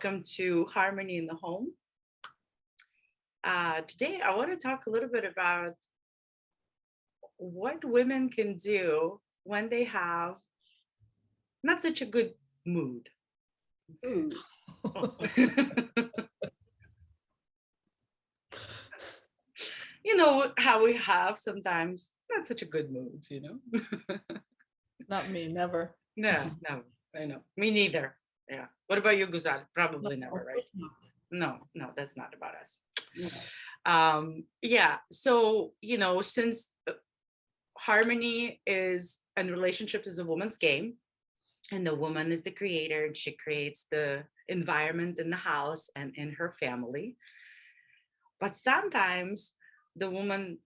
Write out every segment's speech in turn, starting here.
welcome to Harmony in the Home. Today, I want to talk a little bit about what women can do when they have not such a good mood. Ooh. You know how we have sometimes not such a good moods, you know? Not me, never. No, I know. Me neither. Yeah. What about you, Guzal? No, Probably never, of right? course not. No, that's not about us. No. Yeah. So, since harmony is and relationship is a woman's game, and the woman is the creator, and she creates the environment in the house and in her family. But sometimes the woman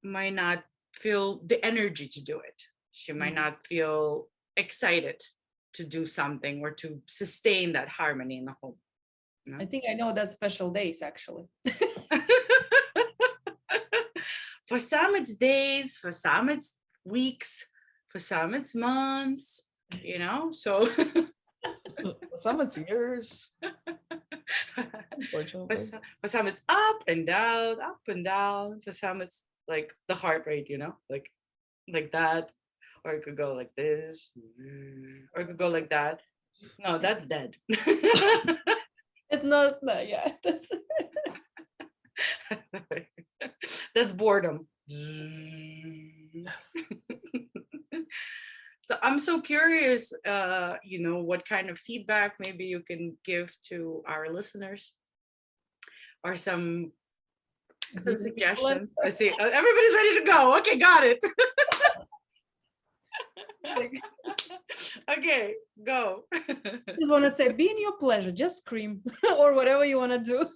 might not feel the energy to do it. She might Mm. not feel excited to do something or to sustain that harmony in the home. You I know? think I know that special days actually. For some, it's days, for some, it's weeks, for some, it's months, So For some it's years, for unfortunately. some, it's up and down, up and down. For some, it's like the heart rate, like that. Or it could go like this, or it could go like that. No, that's dead. It's not no, yeah. That's boredom. So I'm so curious, what kind of feedback maybe you can give to our listeners, or some Greedy people and suggestions. I see everybody's ready to go. Okay, got it. like, Okay, go. just want to say, be in your pleasure, just scream or whatever you want to do.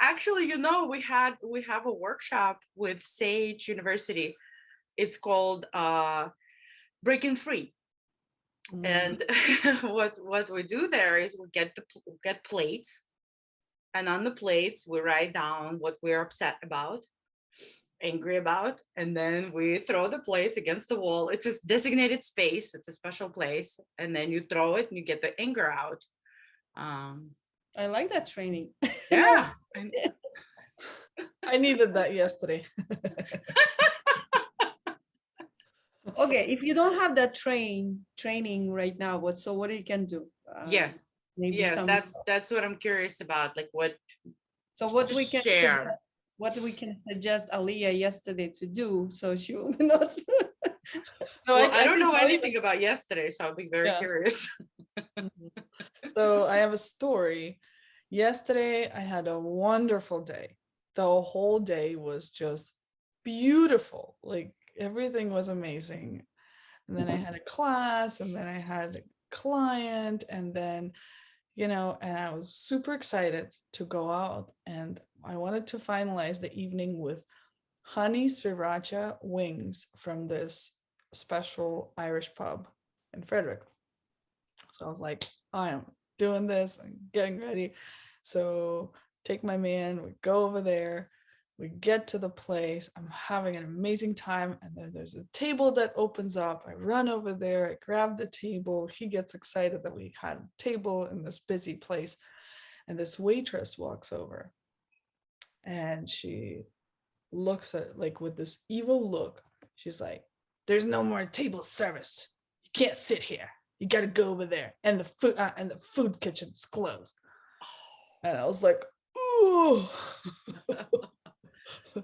Actually, we have a workshop with Sage University. It's called Breaking Free. And what we do there is we get plates, and on the plates we write down what we're upset about, angry about, and then we throw the plates against the wall. It's a designated space, it's a special place, and then you throw it and you get the anger out. I like that training. Yeah. I needed that yesterday. Okay, if you don't have that training right now, what you can do? Yes. Maybe Yes, some. that's what I'm curious about, like what. So what we Just can share. suggest Aliyah yesterday to do, so she will not. No, Well, I I don't think know Aliyah. anything about yesterday, so I'll be very Yeah. curious. So I have a story. Yesterday, I had a wonderful day. The whole day was just beautiful. Like everything was amazing. And then I had a class, and then I had a client, and then, and I was super excited to go out. And I wanted to finalize the evening with honey sriracha wings from this special Irish pub in Frederick. So I was like, I am doing this, I'm getting ready. So take my man, we go over there, we get to the place, I'm having an amazing time. And then there's a table that opens up. I run over there, I grab the table. He gets excited that we had a table in this busy place. And this waitress walks over and she looks at like with this evil look. She's like, there's no more table service. You can't sit here. You got to go over there, and the food kitchen's closed. And I was like, ooh.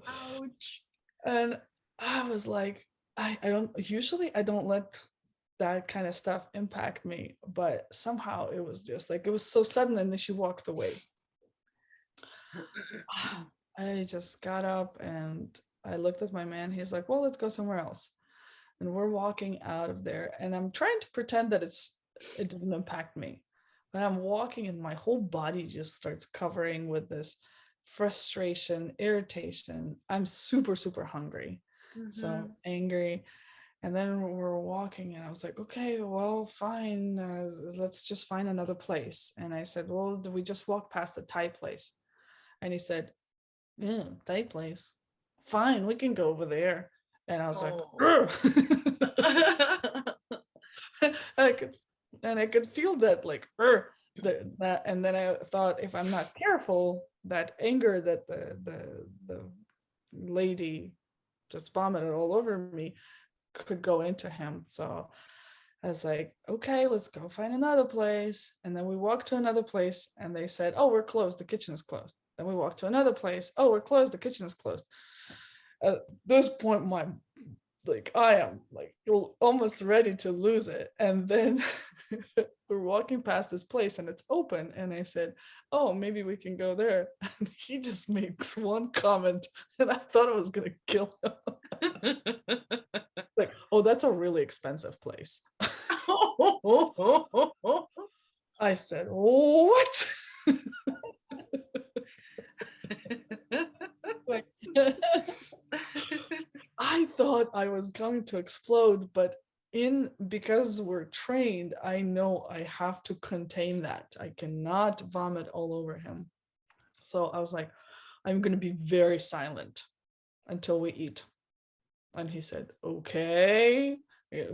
Ouch. And I was like, I don't let that kind of stuff impact me, but somehow it was just like, it was so sudden, and then she walked away. I just got up and I looked at my man. He's like, well, let's go somewhere else. And we're walking out of there, and I'm trying to pretend that it didn't impact me, but I'm walking and my whole body just starts covering with this frustration, irritation. I'm super, super hungry. So I'm angry. And then we're walking, and I was like, okay, well, fine, let's just find another place. And I said, well, do we just walk past the Thai place? And he said, yeah, Thai place, fine, we can go over there. And I was like, and I could feel that like that, and then I thought, if I'm not careful, that anger that the lady just vomited all over me could go into him. So I was like, okay, let's go find another place. And then we walked to another place and they said, oh, we're closed. The kitchen is closed. Then we walked to another place. Oh, we're closed. The kitchen is closed. At this point, I am like almost ready to lose it. And then we're walking past this place and it's open. And I said, oh, maybe we can go there. And he just makes one comment and I thought I was going to kill him. Like, oh, that's a really expensive place. I said, what? I thought I was going to explode, but because we're trained, I know I have to contain that. I cannot vomit all over him. So I was like, I'm going to be very silent until we eat. And he said, okay.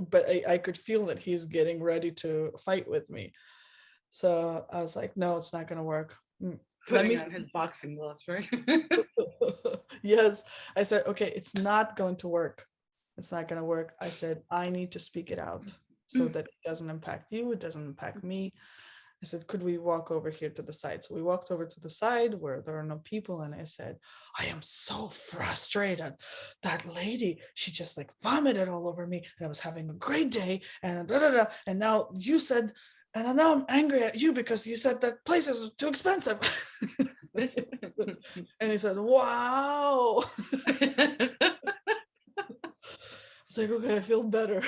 But I could feel that he's getting ready to fight with me. So I was like, no, it's not going to work. Putting on his boxing gloves, right? Yes. I said, okay, it's not going to work. It's not going to work. I said, I need to speak it out so that it doesn't impact you. It doesn't impact me. I said, could we walk over here to the side? So we walked over to the side where there are no people. And I said, I am so frustrated. That lady, she just like vomited all over me. And I was having a great day. And da, da, da, and now you said, and now I'm angry at you because you said that place is too expensive. And he said, wow. It's like, okay, I feel better.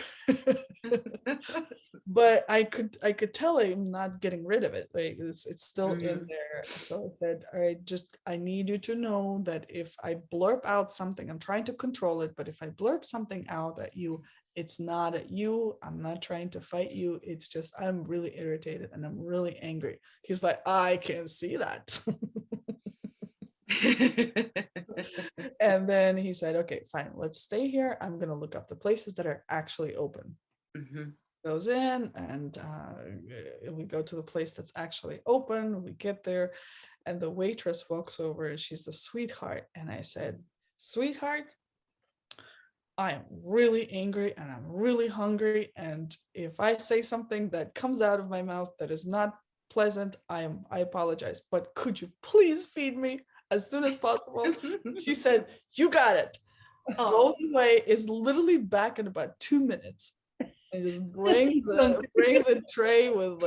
But I could tell I'm not getting rid of it. Like it's still in there. So I said, all right, I need you to know that if I blurb out something, I'm trying to control it, but if I blurb something out at you, it's not at you. I'm not trying to fight you. It's just I'm really irritated and I'm really angry. He's like, I can see that. And then he said, okay, fine, let's stay here. I'm going to look up the places that are actually open. Goes in and we go to the place that's actually open. We get there and the waitress walks over and she's a sweetheart. And I said, sweetheart, I am really angry and I'm really hungry. And if I say something that comes out of my mouth that is not pleasant, I apologize. But could you please feed me as soon as possible? She said, you got it. Goes away, is literally back in about 2 minutes. And just brings a tray with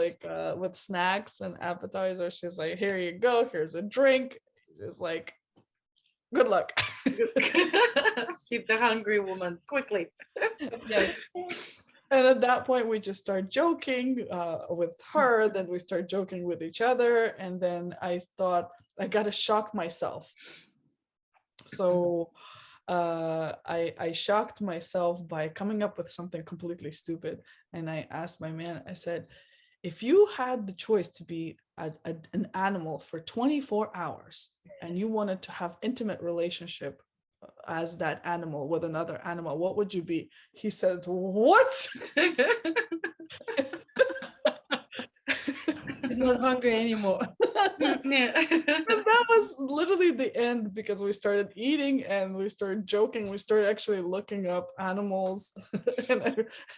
with snacks and appetizers. She's like, here you go, here's a drink. Just like, good luck. Feed the hungry woman quickly. Yeah. And at that point we just start joking with her, then we start joking with each other, and then I thought I gotta shock myself. So I shocked myself by coming up with something completely stupid. And I asked my man, I said, if you had the choice to be an animal for 24 hours and you wanted to have intimate relationship as that animal with another animal, what would you be? He said, what? He's not hungry anymore. Yeah. And that was literally the end, because we started eating and we started joking. We started actually looking up animals. and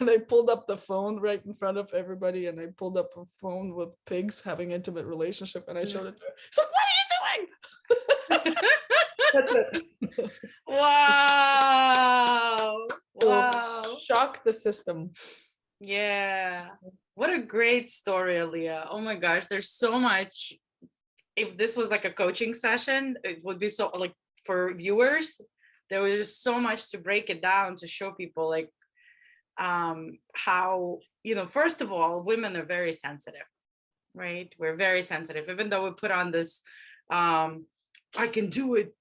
I pulled up the phone right in front of everybody, and I pulled up a phone with pigs having intimate relationship, and I showed it to her. She's like, what are you doing? That's it. Wow. So, shock the system. Yeah. What a great story, Aaliyah. Oh my gosh, there's so much. If this was like a coaching session, it would be so, like, for viewers, there was just so much to break it down to show people like how, first of all, women are very sensitive, right? We're very sensitive, even though we put on this I can do it,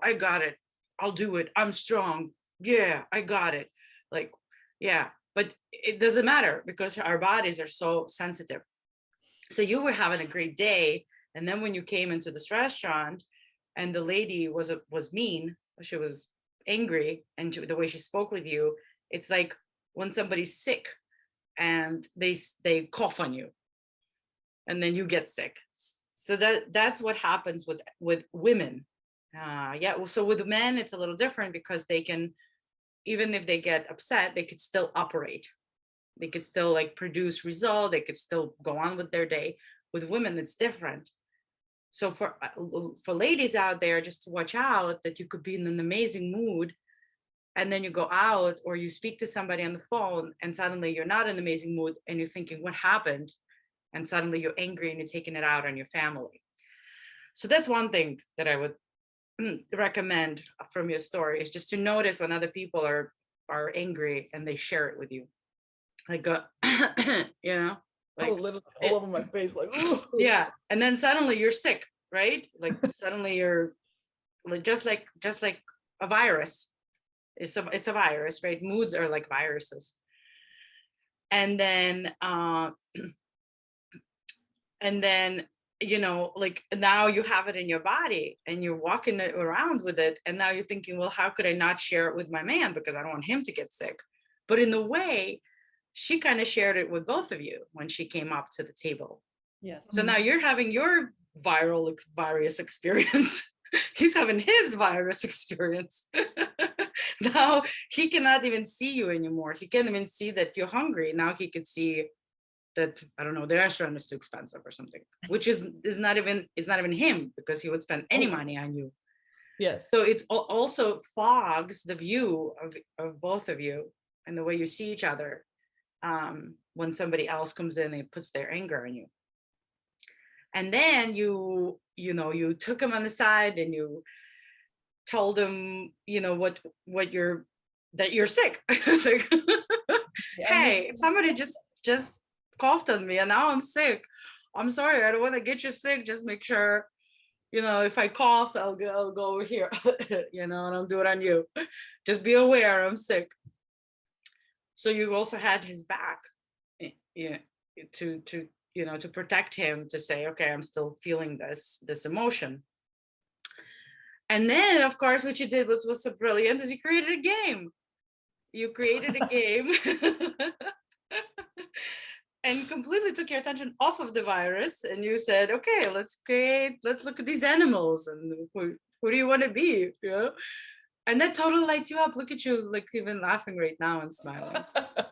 I got it, I'll do it, I'm strong, yeah, I got it, like, yeah, but it doesn't matter because our bodies are so sensitive. So you were having a great day, and then when you came into this restaurant and the lady was mean, she was angry, and the way she spoke with you, it's like when somebody's sick and they cough on you, and then you get sick. So that's what happens with women. Yeah, so with men it's a little different, because they can, even if they get upset, they could still operate. They could still like produce result. They could still go on with their day. With women, it's different. So for ladies out there, just to watch out that you could be in an amazing mood, and then you go out or you speak to somebody on the phone, and suddenly you're not in an amazing mood, and you're thinking, what happened? And suddenly you're angry and you're taking it out on your family. So that's one thing that I would recommend from your story, is just to notice when other people are angry and they share it with you, like you know, like literally all over my face, like, ooh. yeah, and then suddenly you're sick, right? Like suddenly you're like just like a virus. It's a virus, right? Moods are like viruses. And then you know, like now you have it in your body and you're walking around with it, and now you're thinking, well, how could I not share it with my man, because I don't want him to get sick? But in a way, she kind of shared it with both of you when she came up to the table. Yes. So now you're having your virus experience. He's having his virus experience. Now he cannot even see you anymore. He can't even see that you're hungry. Now he could see that, I don't know, the restaurant is too expensive or something, which is not even him, because he would spend any money on you. Yes. So it also fogs the view of both of you and the way you see each other, when somebody else comes in and puts their anger on you. And then you took him on the side and you told him, you know, that you're sick. It's like, hey, somebody just coughed on me and now I'm sick. I'm sorry, I don't want to get you sick. Just make sure, you know, if I cough, I'll go over here, you know, and I'll do it on you. Just be aware I'm sick. So you also had his back, yeah, to you know, to protect him, to say, okay, I'm still feeling this emotion. And then, of course, what you did was so brilliant, is you created a game. You created a game and completely took your attention off of the virus. And you said, okay, let's look at these animals, and who do you want to be? You know? And that totally lights you up. Look at you, like even laughing right now and smiling.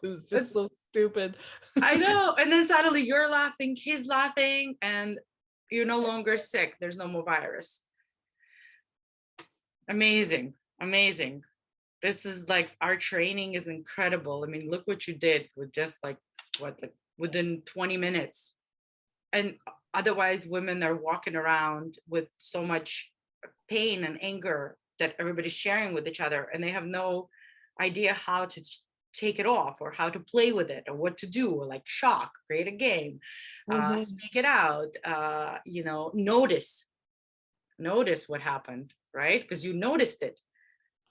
It's just so stupid. I know. And then suddenly you're laughing, he's laughing, and you're no longer sick. There's no more virus. Amazing. This is like, our training is incredible. I mean, look what you did with just like within 20 minutes. And otherwise women are walking around with so much pain and anger that everybody's sharing with each other, and they have no idea how to take it off, or how to play with it, or what to do, or like shock, create a game, speak it out, you know, notice what happened, right? Because you noticed it.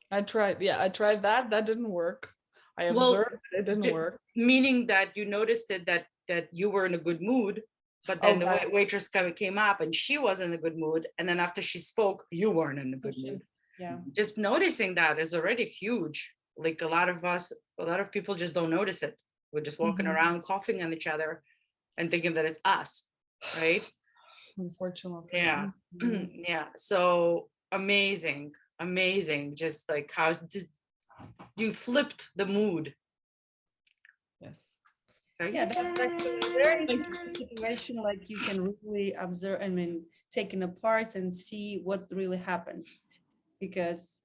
I tried that didn't work. I observed it didn't work. Meaning that you noticed it, that you were in a good mood, but then the waitress came up and she was in a good mood, and then after she spoke, you weren't in a good mood. Yeah. Just noticing that is already huge. Like a lot of people just don't notice it. We're just walking around coughing on each other and thinking that it's us, right? Unfortunately. Yeah. Yeah. So amazing. Just like how you flipped the mood. Yes. So Yeah, that's actually a very interesting situation. Like you can really observe, I mean, taking apart and see what really happened, because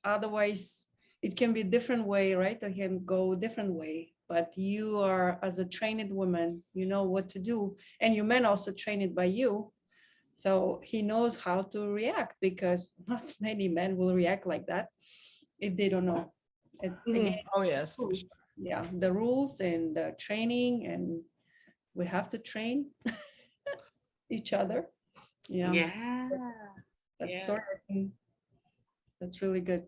otherwise it can be a different way, right? It can go a different way. But you are, as a trained woman, you know what to do, and your man also trained by you, so he knows how to react, because not many men will react like that if they don't know. Again, Oh yes. yeah, the rules and the training, and we have to train each other. yeah. That's story. That's really good.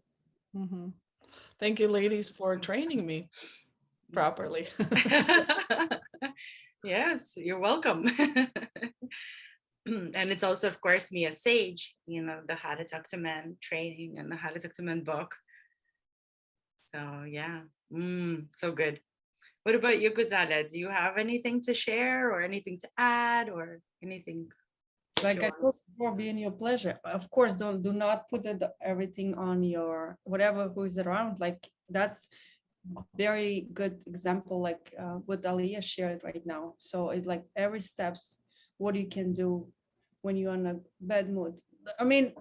Thank you, ladies, for training me properly. Yes, you're welcome. And it's also, of course, me as Sage, you know, the How to Talk to Men training and the How to Talk to Men book. So yeah, so good. What about you, Guzala? Do you have anything to share or anything to add or anything? Like you I want? told before, being your pleasure. Of course, do not put everything on your whatever who is around. Like that's very good example, like what Aliyah shared right now. So it's like every steps, what you can do when you're in a bad mood. I mean,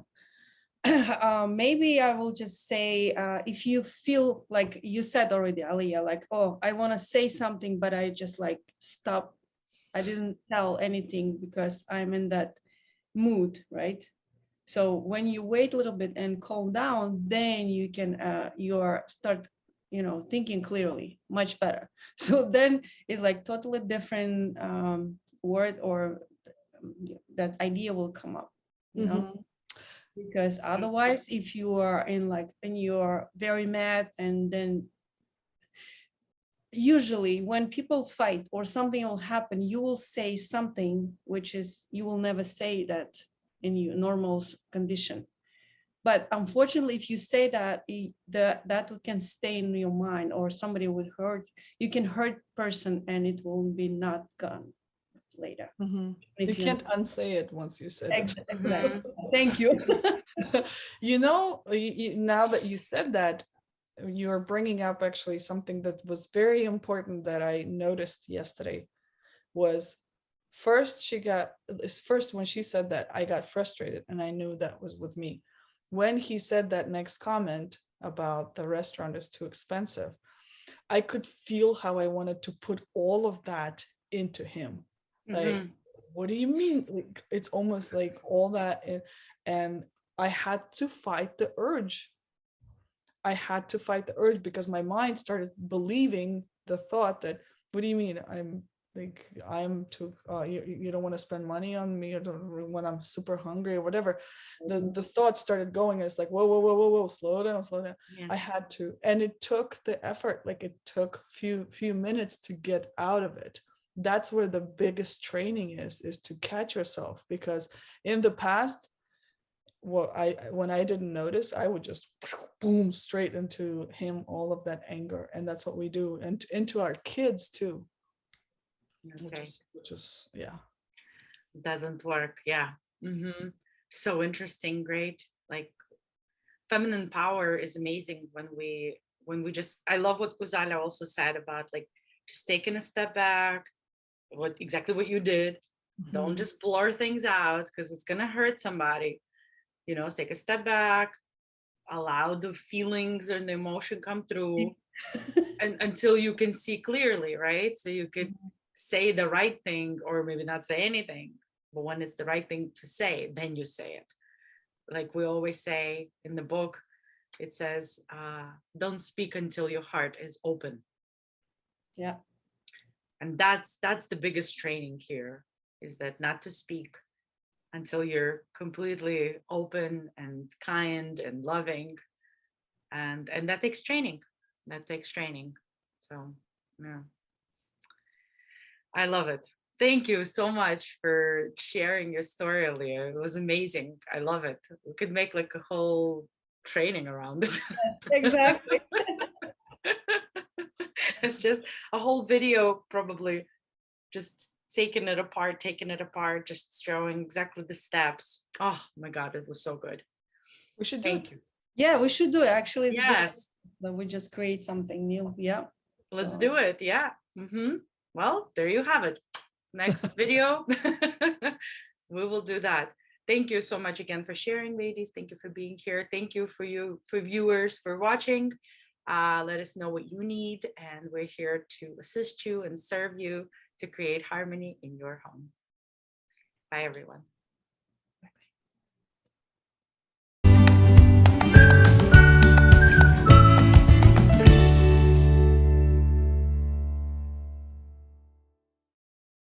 maybe I will just say, if you feel like you said already, Aliyah, like, oh, I want to say something, but I just like stop. I didn't tell anything because I'm in that mood, right? So when you wait a little bit and calm down, then you can start, thinking clearly, much better. So then it's like totally different word, or that idea will come up, Mhm. because otherwise, if you are and you're very mad, and then usually when people fight or something will happen, you will say something which is you will never say that in your normal condition. But unfortunately, if you say that, that can stay in your mind, or somebody would hurt, you can hurt person and it will be not gone later. Mhm. You If you can't unsay it once you said it. exactly. Thank you. You know, now that you said that, you're bringing up actually something that was very important that I noticed yesterday. Was first when she said that, I got frustrated and I knew that was with me. When he said that next comment about the restaurant is too expensive, I could feel how I wanted to put all of that into him. Like, what do you mean? Like, it's almost like all that. And I had to fight the urge. I had to fight the urge because my mind started believing the thought that, what do you mean? I'm too, you don't want to spend money on me when I'm super hungry or whatever. The thought started going. It's like, whoa, whoa, whoa, whoa, whoa, slow down, slow down. Yeah. I had to, and it took the effort. Like it took few minutes to get out of it. That's where the biggest training is to catch yourself, because in the past, well, when I didn't notice, I would just boom straight into him, all of that anger. And that's what we do, and into our kids too. That's right. Which is yeah. Doesn't work. Yeah. So interesting. Great. Like feminine power is amazing when we just, I love what Guzala also said about like just taking a step back, exactly what you did. Don't just blur things out because it's gonna hurt somebody. Take a step back, allow the feelings and the emotion come through, and until you can see clearly, right? So you could say the right thing, or maybe not say anything, but when it's the right thing to say, then you say it. Like we always say in the book, it says, don't speak until your heart is open. Yeah. And that's the biggest training here, is that not to speak until you're completely open and kind and loving. And that takes training. So yeah, I love it. Thank you so much for sharing your story, Aliyah. It was amazing. I love it. We could make like a whole training around it. Exactly. It's just a whole video, probably just taking it apart, just showing exactly the steps. Oh my God, it was so good. We should do Thank it. you. Yeah, we should do it. Actually, it's good Yes, that we just create something new. Yeah. let's So- do it. Yeah. Well, there you have it. Next video, we will do that. Thank you so much again for sharing, ladies. Thank you for being here. Thank you for viewers for watching. Let us know what you need, and we're here to assist you and serve you to create harmony in your home. Bye, everyone.